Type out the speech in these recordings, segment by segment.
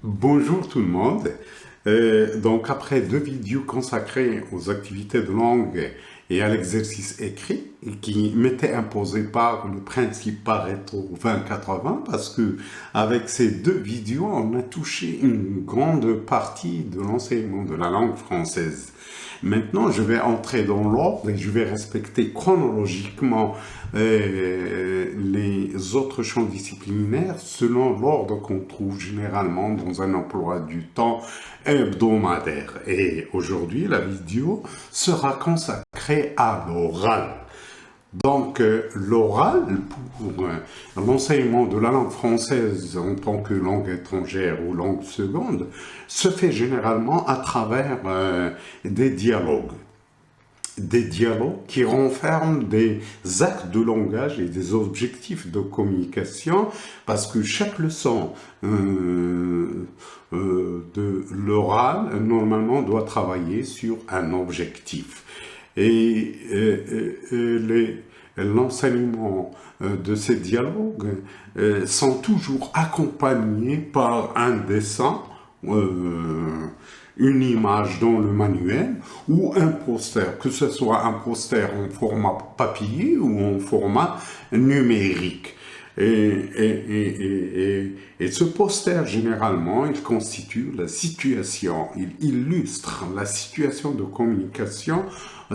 Bonjour tout le monde. Donc après deux vidéos consacrées aux activités de langue et à l'exercice écrit qui m'étaient imposées par le principe Pareto 20-80 parce que avec ces deux vidéos on a touché une grande partie de l'enseignement de la langue française. Maintenant, je vais entrer dans l'ordre et je vais respecter chronologiquement les autres champs disciplinaires selon l'ordre qu'on trouve généralement dans un emploi du temps hebdomadaire. Et aujourd'hui, la vidéo sera consacrée à l'oral. Donc, l'oral, pour l'enseignement de la langue française en tant que langue étrangère ou langue seconde, se fait généralement à travers des dialogues. Des dialogues qui renferment des actes de langage et des objectifs de communication, parce que chaque leçon de l'oral, normalement, doit travailler sur un objectif. Et l'enseignement de ces dialogues sont toujours accompagnés par un dessin, une image dans le manuel ou un poster, que ce soit un poster en format papier ou en format numérique. Et ce poster, généralement, il constitue la situation, il illustre la situation de communication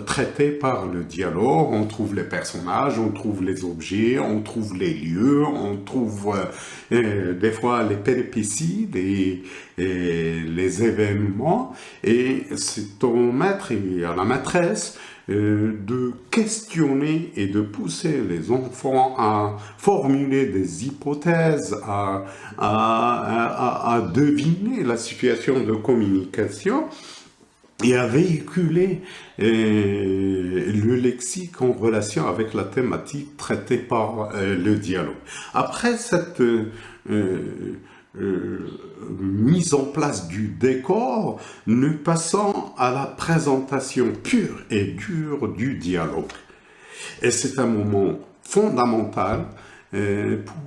traitée par le dialogue. On trouve les personnages, on trouve les objets, on trouve les lieux, on trouve des fois les péripéties, les événements, et c'est au maître et à la maîtresse de questionner et de pousser les enfants à formuler des hypothèses, à deviner la situation de communication et à véhiculer le lexique en relation avec la thématique traitée par le dialogue. Après cette mise en place du décor, nous passons à la présentation pure et dure du dialogue. Et c'est un moment fondamental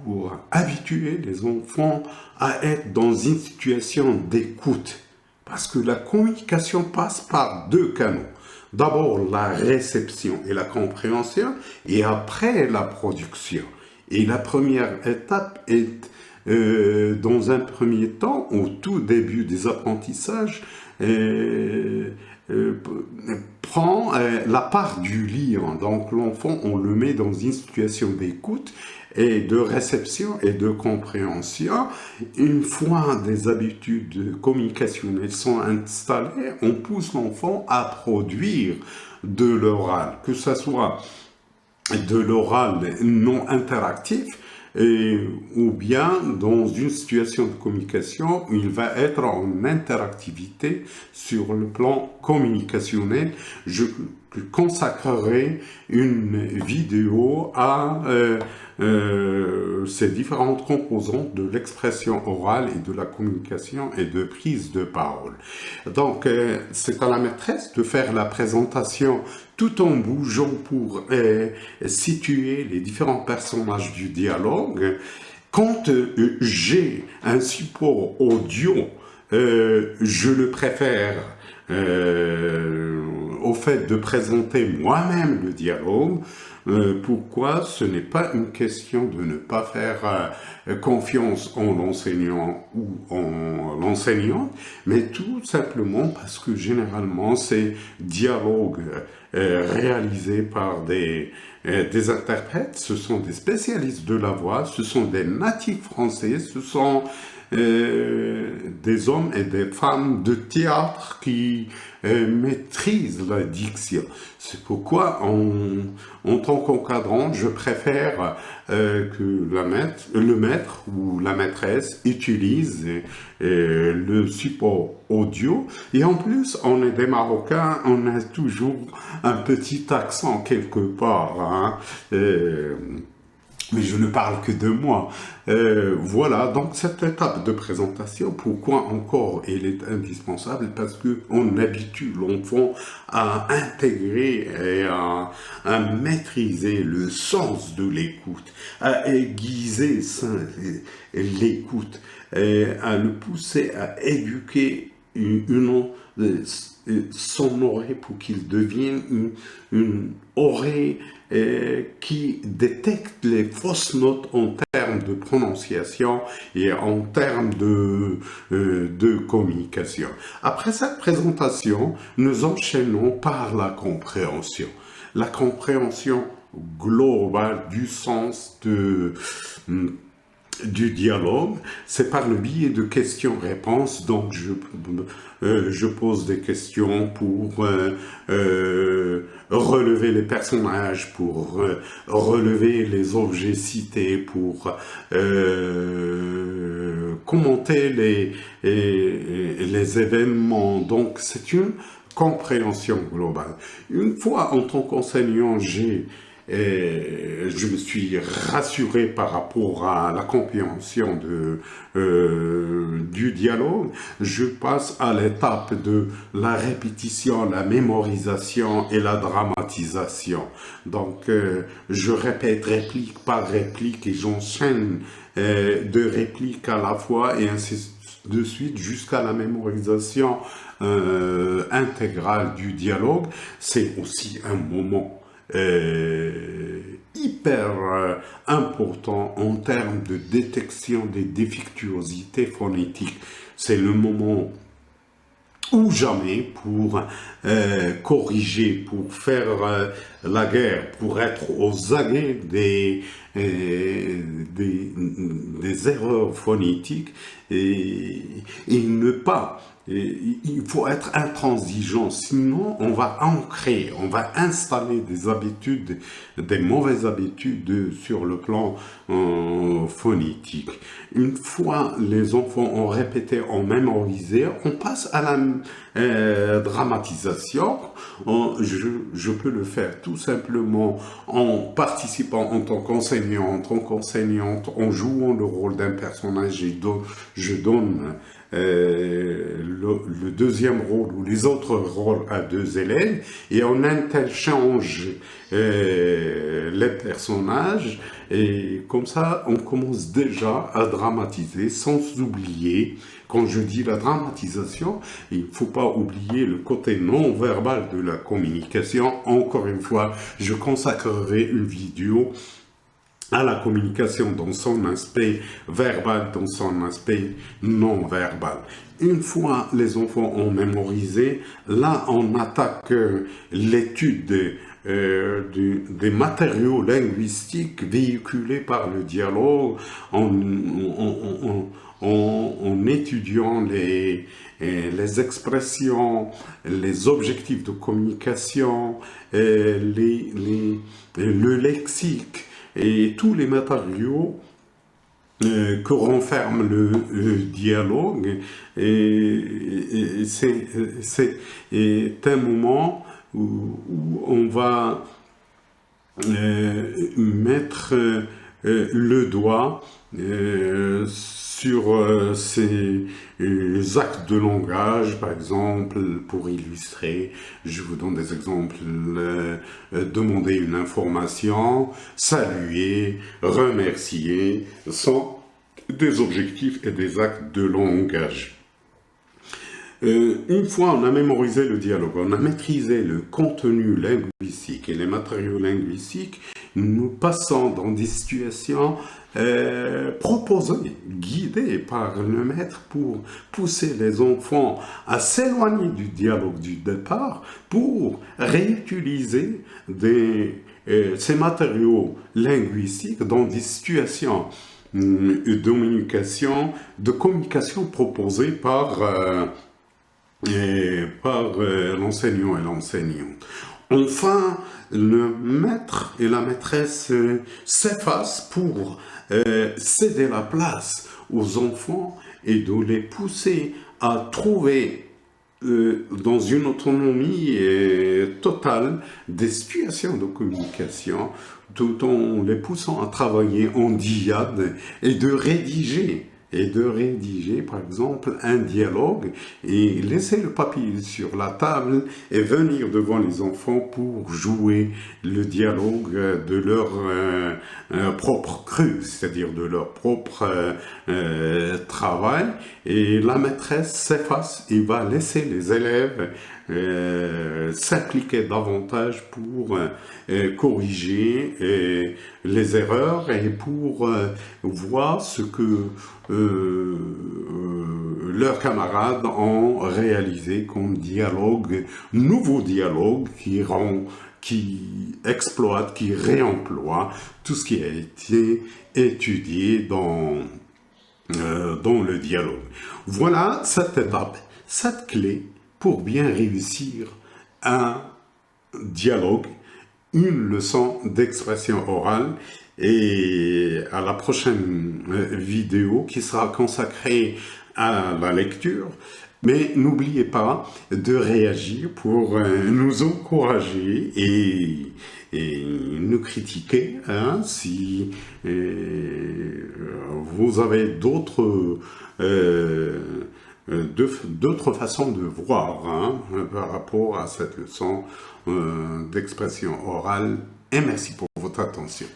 pour habituer les enfants à être dans une situation d'écoute. Parce que la communication passe par deux canaux. D'abord la réception et la compréhension, et après la production. Et la première étape est dans un premier temps, au tout début des apprentissages, prend la part du lire. Donc l'enfant, on le met dans une situation d'écoute et de réception et de compréhension. Une fois des habitudes communicationnelles sont installées, on pousse l'enfant à produire de l'oral, que ce soit de l'oral non interactif, ou bien dans une situation de communication où il va être en interactivité sur le plan communicationnel. Je consacrerai une vidéo à ces différentes composantes de l'expression orale et de la communication et de prise de parole. Donc, c'est à la maîtresse de faire la présentation tout en bougeant pour situer les différents personnages du dialogue. Quand j'ai un support audio, je le préfère au fait de présenter moi-même le dialogue. Pourquoi? Ce n'est pas une question de ne pas faire confiance en l'enseignant ou en l'enseignante, mais tout simplement parce que généralement ces dialogues réalisés par des interprètes, ce sont des spécialistes de la voix, ce sont des natifs français, ce sont des hommes et des femmes de théâtre qui maîtrisent la diction. C'est pourquoi, en tant qu'encadrant, je préfère que le maître ou la maîtresse utilise le support audio. Et en plus, on est des Marocains, on a toujours un petit accent quelque part, hein. Mais je ne parle que de moi. Voilà, donc cette étape de présentation, pourquoi encore elle est indispensable? Parce qu'on habitue l'enfant à intégrer et à maîtriser le sens de l'écoute, à aiguiser l'écoute, à le pousser à éduquer son oreille pour qu'il devienne une oreille qui détecte les fausses notes en termes de prononciation et en termes de communication. Après cette présentation, nous enchaînons par la compréhension. La compréhension globale du sens du dialogue, c'est par le biais de questions-réponses. Donc, je pose des questions pour relever les personnages, pour relever les objets cités, pour commenter les événements. Donc, c'est une compréhension globale. Une fois en tant qu'enseignant, je me suis rassuré par rapport à la compréhension du dialogue. Je passe à l'étape de la répétition, la mémorisation et la dramatisation. Donc, je répète réplique par réplique et j'enchaîne de répliques à la fois et ainsi de suite jusqu'à la mémorisation intégrale du dialogue. C'est aussi un moment hyper important en termes de détection des défectuosités phonétiques. C'est le moment ou jamais pour corriger, pour faire la guerre, pour être aux aguets des erreurs phonétiques et ne pas. Il faut être intransigeant, sinon on va ancrer, on va installer des habitudes, des mauvaises habitudes sur le plan phonétique. Une fois les enfants ont répété, ont mémorisé, on passe à la dramatisation. Je peux le faire tout simplement en participant en tant qu'enseignant, en tant qu'enseignante, en jouant le rôle d'un personnage et je donne le deuxième rôle ou les autres rôles à deux élèves et on interchange les personnages et comme ça on commence déjà à dramatiser sans oublier. Quand je dis la dramatisation, il ne faut pas oublier le côté non-verbal de la communication. Encore une fois, je consacrerai une vidéo à la communication dans son aspect verbal, dans son aspect non verbal. Une fois les enfants ont mémorisé, là on attaque l'étude des matériaux linguistiques véhiculés par le dialogue en étudiant les expressions, les objectifs de communication, le lexique, et tous les matériaux que renferme le dialogue. Et c'est un moment où on va mettre le doigt sur ces actes de langage, par exemple, pour illustrer, je vous donne des exemples, demander une information, saluer, remercier, sont des objectifs et des actes de langage. Une fois on a mémorisé le dialogue, on a maîtrisé le contenu linguistique et les matériaux linguistiques, nous passons dans des situations proposées, guidées par le maître pour pousser les enfants à s'éloigner du dialogue du départ pour réutiliser ces matériaux linguistiques dans des situations de communication proposées par l'enseignant et l'enseignante. Enfin, le maître et la maîtresse s'effacent pour céder la place aux enfants et de les pousser à trouver dans une autonomie totale des situations de communication tout en les poussant à travailler en dyade et de rédiger et de rédiger par exemple un dialogue et laisser le papier sur la table et venir devant les enfants pour jouer le dialogue de leur propre cru, c'est-à-dire de leur propre travail, et la maîtresse s'efface et va laisser les élèves s'impliquer davantage pour corriger les erreurs et pour voir ce que leurs camarades ont réalisé comme dialogue, nouveau dialogue qui exploite, qui réemploie tout ce qui a été étudié dans le dialogue. Voilà cette étape, cette clé pour bien réussir un dialogue, une leçon d'expression orale, et à la prochaine vidéo qui sera consacrée à la lecture. Mais n'oubliez pas de réagir pour nous encourager et nous critiquer si vous avez d'autres façons de voir par rapport à cette leçon d'expression orale. Et merci pour votre attention.